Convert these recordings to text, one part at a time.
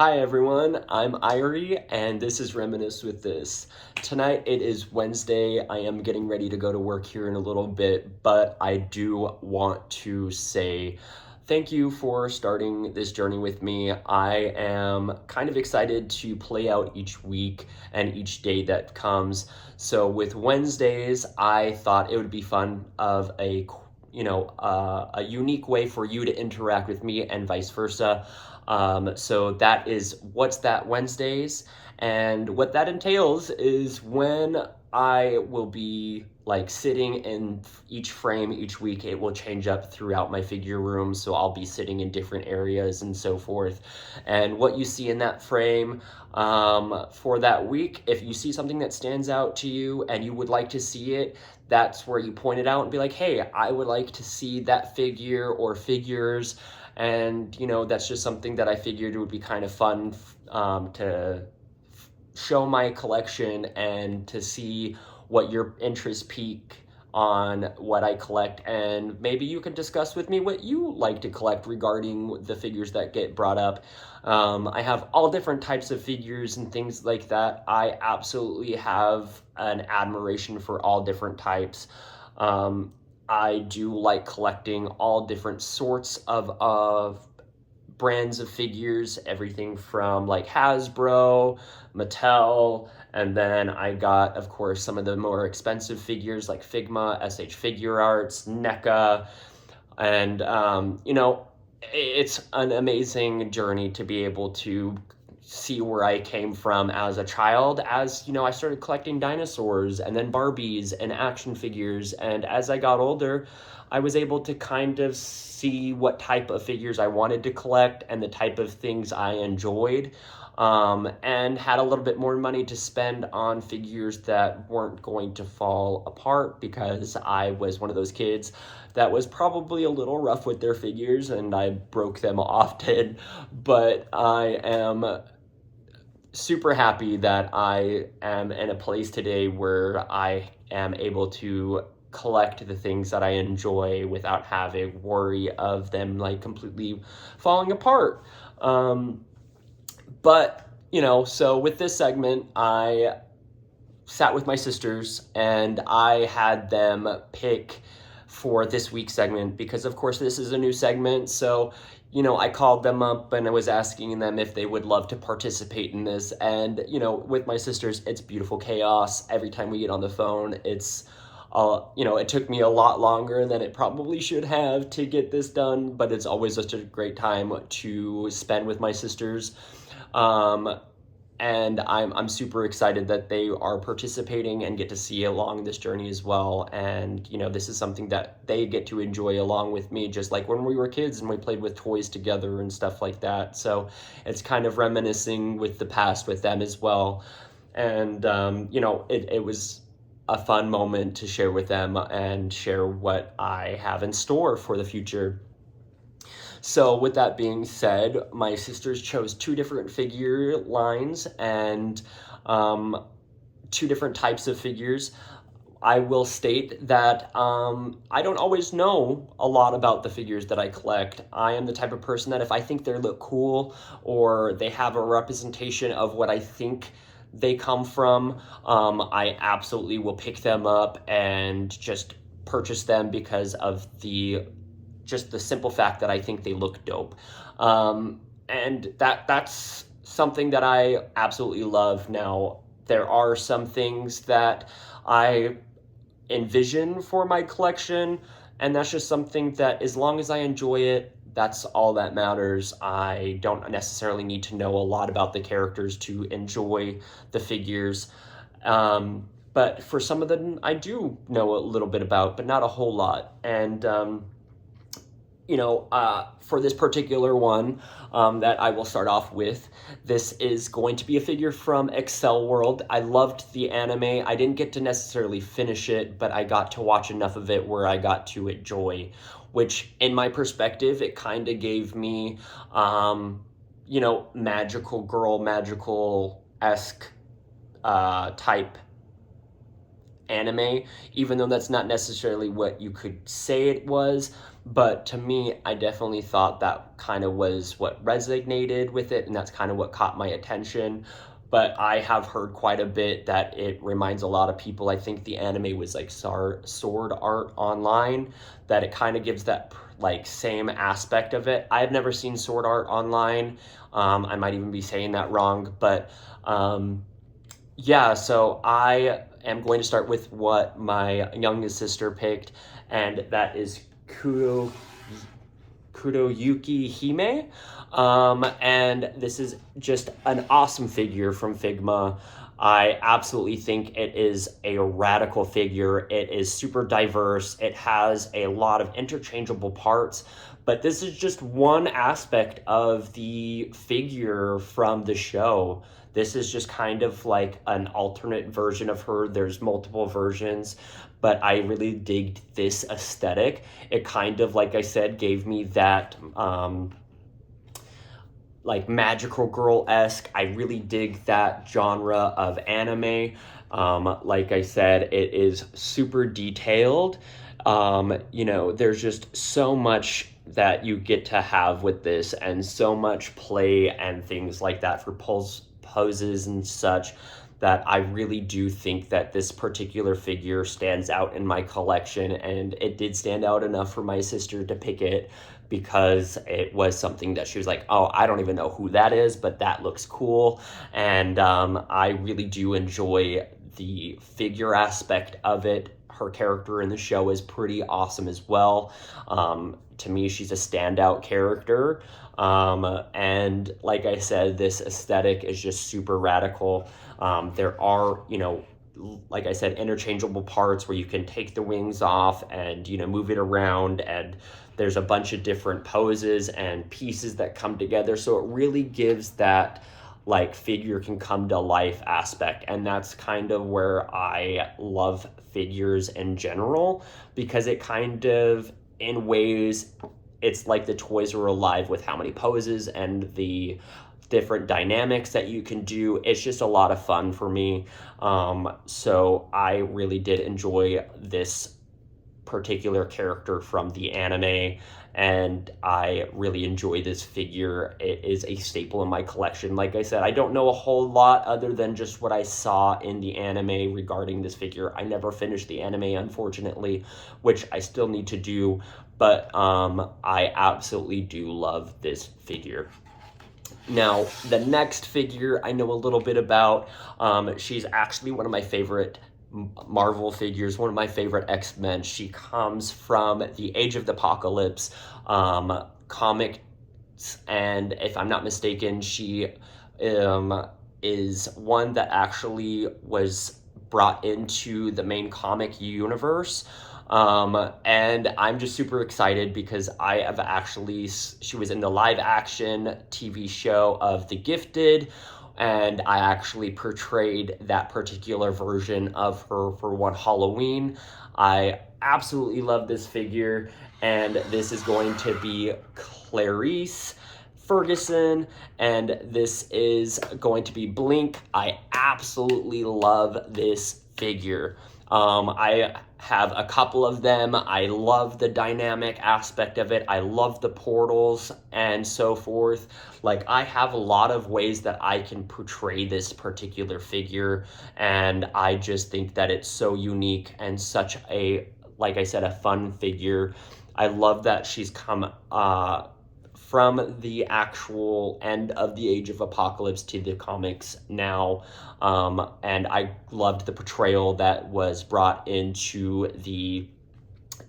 Hi everyone, I'm Ierie and this is Reminisce with this. Tonight it is Wednesday. I am getting ready to go to work here in a little bit, but I do want to say thank you for starting this journey with me. I am kind of excited to play out each week and each day that comes. So with Wednesdays, I thought it would be fun of a unique way for you to interact with me and vice versa. So that is What's That Wednesdays. And what that entails is when I will be like sitting in each frame each week, it will change up throughout my figure room. So I'll be sitting in different areas and so forth. And what you see in that frame for that week, if you see something that stands out to you and you would like to see it, that's where you point it out and be like, hey, I would like to see that figure or figures. And, that's just something that I figured would be kind of fun to show my collection and to see what your interests pique on what I collect. And maybe you can discuss with me what you like to collect regarding the figures that get brought up. I have all different types of figures and things like that. I absolutely have an admiration for all different types. I do like collecting all different sorts of brands of figures, everything from like Hasbro, Mattel, and then I got, of course, some of the more expensive figures like Figma, SH Figure Arts, NECA, and it's an amazing journey to be able to see where I came from as a child. As I started collecting dinosaurs and then Barbies and action figures, and as I got older, I was able to kind of see what type of figures I wanted to collect and the type of things I enjoyed, and had a little bit more money to spend on figures that weren't going to fall apart, because I was one of those kids that was probably a little rough with their figures and I broke them often. But I am super happy that I am in a place today where I am able to collect the things that I enjoy without having worry of them like completely falling apart. So with this segment, I sat with my sisters and I had them pick for this week's segment, because of course this is a new segment. So I called them up and I was asking them if they would love to participate in this. And with my sisters, it's beautiful chaos every time we get on the phone. It took me a lot longer than it probably should have to get this done, but it's always such a great time to spend with my sisters. And I'm super excited that they are participating and get to see along this journey as well. And this is something that they get to enjoy along with me, just like when we were kids and we played with toys together and stuff like that. So it's kind of reminiscing with the past with them as well. And it was a fun moment to share with them and share what I have in store for the future. So with that being said, my sisters chose two different figure lines and two different types of figures. I will state that I don't always know a lot about the figures that I collect. I am the type of person that if I think they look cool or they have a representation of what I think they come from, I absolutely will pick them up and just purchase them because of just the simple fact that I think they look dope. And that's something that I absolutely love. Now, there are some things that I envision for my collection, and that's just something that as long as I enjoy it, that's all that matters. I don't necessarily need to know a lot about the characters to enjoy the figures. But for some of them, I do know a little bit about, but not a whole lot. And for this particular one that I will start off with, this is going to be a figure from Excel World. I loved the anime. I didn't get to necessarily finish it, but I got to watch enough of it where I got to enjoy, which in my perspective, it kind of gave me, magical girl, magical-esque type anime, even though that's not necessarily what you could say it was. But to me, I definitely thought that kind of was what resonated with it, and that's kind of what caught my attention. But I have heard quite a bit that it reminds a lot of people. I think the anime was like Sword Art Online, that it kind of gives that like same aspect of it. I've never seen Sword Art Online. I might even be saying that wrong, but yeah, so I am going to start with what my youngest sister picked, and that is Kuroyuki Hime. And this is just an awesome figure from Figma. I absolutely think it is a radical figure. It is super diverse. It has a lot of interchangeable parts, but this is just one aspect of the figure from the show. This is just kind of like an alternate version of her. There's multiple versions, but I really digged this aesthetic. It kind of, like I said, gave me that like magical girl-esque. I really dig that genre of anime. Like I said, it is super detailed. There's just so much that you get to have with this, and so much play and things like that for poses and such, that I really do think that this particular figure stands out in my collection, and it did stand out enough for my sister to pick it, because it was something that she was like, oh, I don't even know who that is, but that looks cool. And I really do enjoy the figure aspect of it. Her character in the show is pretty awesome as well. To me, she's a standout character. And like I said, this aesthetic is just super radical. There are, like I said, interchangeable parts where you can take the wings off and, move it around, and there's a bunch of different poses and pieces that come together. So it really gives that like figure can come to life aspect. And that's kind of where I love figures in general, because it kind of, in ways, it's like the toys are alive with how many poses and the different dynamics that you can do. It's just a lot of fun for me. So I really did enjoy this particular character from the anime, and I really enjoy this figure. It is a staple in my collection. Like I said, I don't know a whole lot other than just what I saw in the anime regarding this figure. I never finished the anime, unfortunately, which I still need to do, but I absolutely do love this figure. Now, the next figure I know a little bit about. She's actually one of my favorite Marvel figures, one of my favorite X-Men. She comes from the Age of the Apocalypse comics, and if I'm not mistaken, she is one that actually was brought into the main comic universe. And I'm just super excited because she was in the live action TV show of The Gifted, and I actually portrayed that particular version of her for one Halloween. I absolutely love this figure, and this is going to be Clarice Ferguson, and this is going to be Blink. I absolutely love this figure. I have a couple of them. I love the dynamic aspect of it. I love the portals and so forth. Like, I have a lot of ways that I can portray this particular figure, and I just think that it's so unique and such a, like I said, a fun figure. I love that she's come from the actual end of the Age of Apocalypse to the comics now. And I loved the portrayal that was brought into the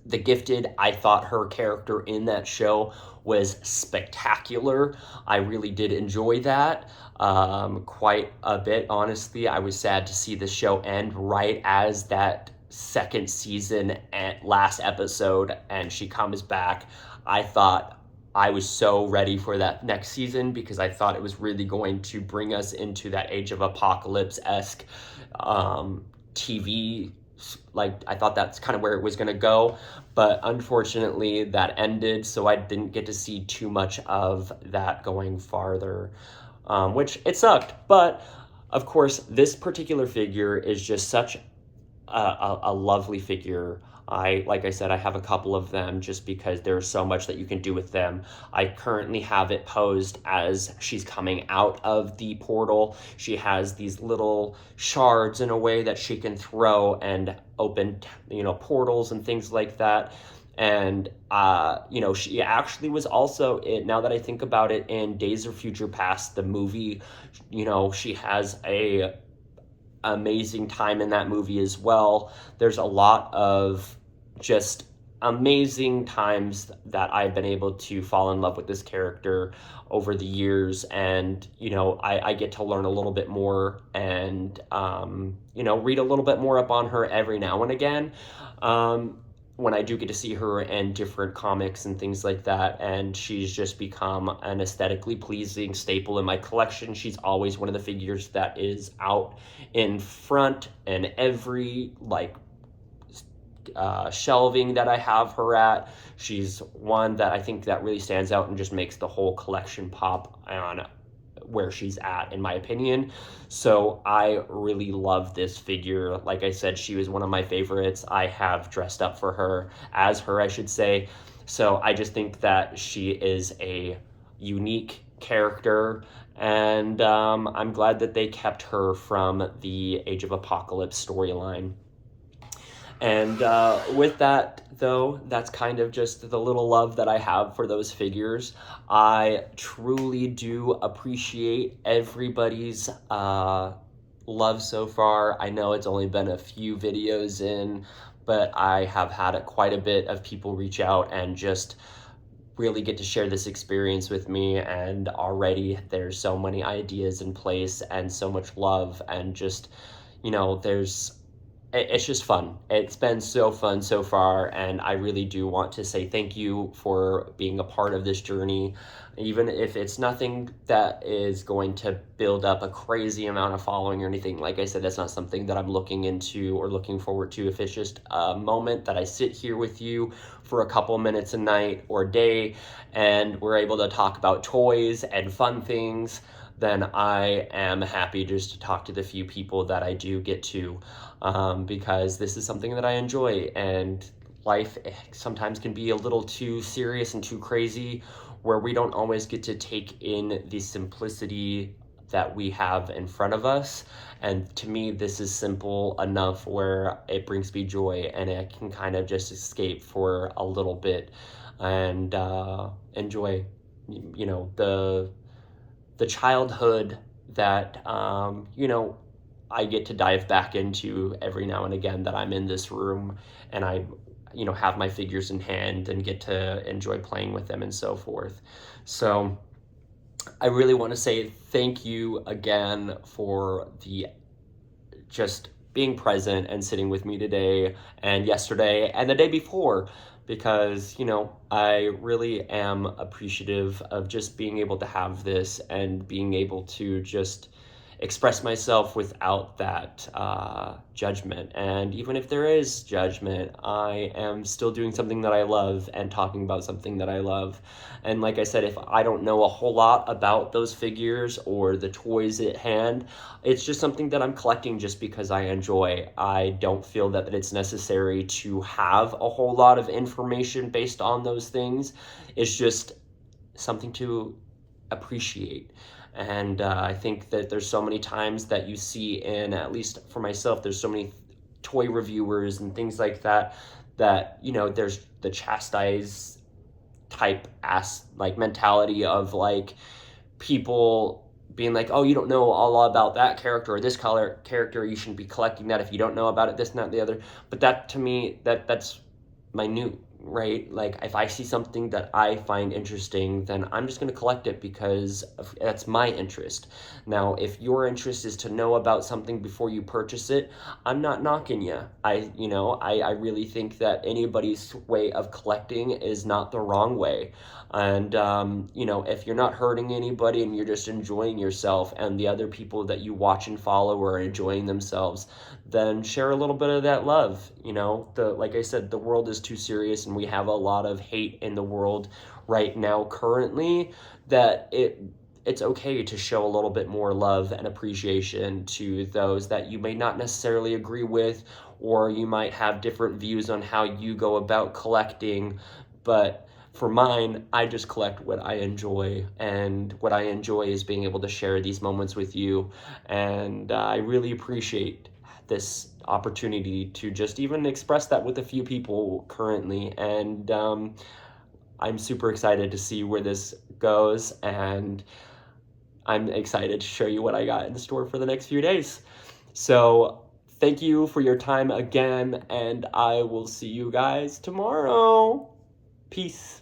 Gifted. I thought her character in that show was spectacular. I really did enjoy that quite a bit, honestly. I was sad to see the show end right as that second season and last episode, and she comes back. I was so ready for that next season, because I thought it was really going to bring us into that Age of Apocalypse-esque TV. Like, I thought that's kind of where it was going to go, but unfortunately that ended, so I didn't get to see too much of that going farther, which it sucked. But of course, this particular figure is just such a lovely figure. Like I said, I have a couple of them just because there's so much that you can do with them. I currently have it posed as she's coming out of the portal. She has these little shards in a way that she can throw and open, portals and things like that. And she actually was also it. Now that I think about it, in Days of Future Past, the movie, she has a amazing time in that movie as well. There's a lot of just amazing times that I've been able to fall in love with this character over the years, and I get to learn a little bit more and read a little bit more up on her every now and again. When I do get to see her in different comics and things like that, and she's just become an aesthetically pleasing staple in my collection. She's always one of the figures that is out in front and every shelving that I have her at. She's one that I think that really stands out and just makes the whole collection pop on where she's at, in my opinion. So I really love this figure. Like I said, she was one of my favorites. I have dressed up for her, I should say. So I just think that she is a unique character, and I'm glad that they kept her from the Age of Apocalypse storyline. And with that, though, that's kind of just the little love that I have for those figures. I truly do appreciate everybody's love so far. I know it's only been a few videos in, but I have had quite a bit of people reach out and just really get to share this experience with me, and already there's so many ideas in place and so much love, and just it's just fun. It's been so fun so far, and I really do want to say thank you for being a part of this journey, even if it's nothing that is going to build up a crazy amount of following or anything. Like I said, that's not something that I'm looking into or looking forward to. If it's just a moment that I sit here with you for a couple minutes a night or day, and we're able to talk about toys and fun things, then I am happy just to talk to the few people that I do get to, because this is something that I enjoy, and life sometimes can be a little too serious and too crazy, where we don't always get to take in the simplicity that we have in front of us. And to me, this is simple enough where it brings me joy, and I can kind of just escape for a little bit and enjoy, the childhood that I get to dive back into every now and again, that I'm in this room and I have my figures in hand and get to enjoy playing with them and so forth. So I really want to say thank you again for just being present and sitting with me today and yesterday and the day before, because I really am appreciative of just being able to have this and being able to just express myself without that judgment. And even if there is judgment, I am still doing something that I love and talking about something that I love. And like I said, if I don't know a whole lot about those figures or the toys at hand, it's just something that I'm collecting just because I enjoy. I don't feel that it's necessary to have a whole lot of information based on those things. It's just something to appreciate. And I think that there's so many times that you see at least for myself, there's so many toy reviewers and things like that, there's the chastise type mentality of people being like, oh, you don't know all about that character or this color character, you shouldn't be collecting that if you don't know about it, this and that and the other. But that, to me, that's minute, right? If I see something that I find interesting, then I'm just going to collect it because that's my interest. Now, if your interest is to know about something before you purchase it, I'm not knocking you. I really think that anybody's way of collecting is not the wrong way. And, if you're not hurting anybody and you're just enjoying yourself, and the other people that you watch and follow are enjoying themselves, then share a little bit of that love. Like I said, the world is too serious, and we have a lot of hate in the world right now currently, that it's okay to show a little bit more love and appreciation to those that you may not necessarily agree with, or you might have different views on how you go about collecting. But for mine, I just collect what I enjoy, and what I enjoy is being able to share these moments with you. And I really appreciate this opportunity to just even express that with a few people currently. And I'm super excited to see where this goes, and I'm excited to show you what I got in store for the next few days. So thank you for your time again, and I will see you guys tomorrow. Peace.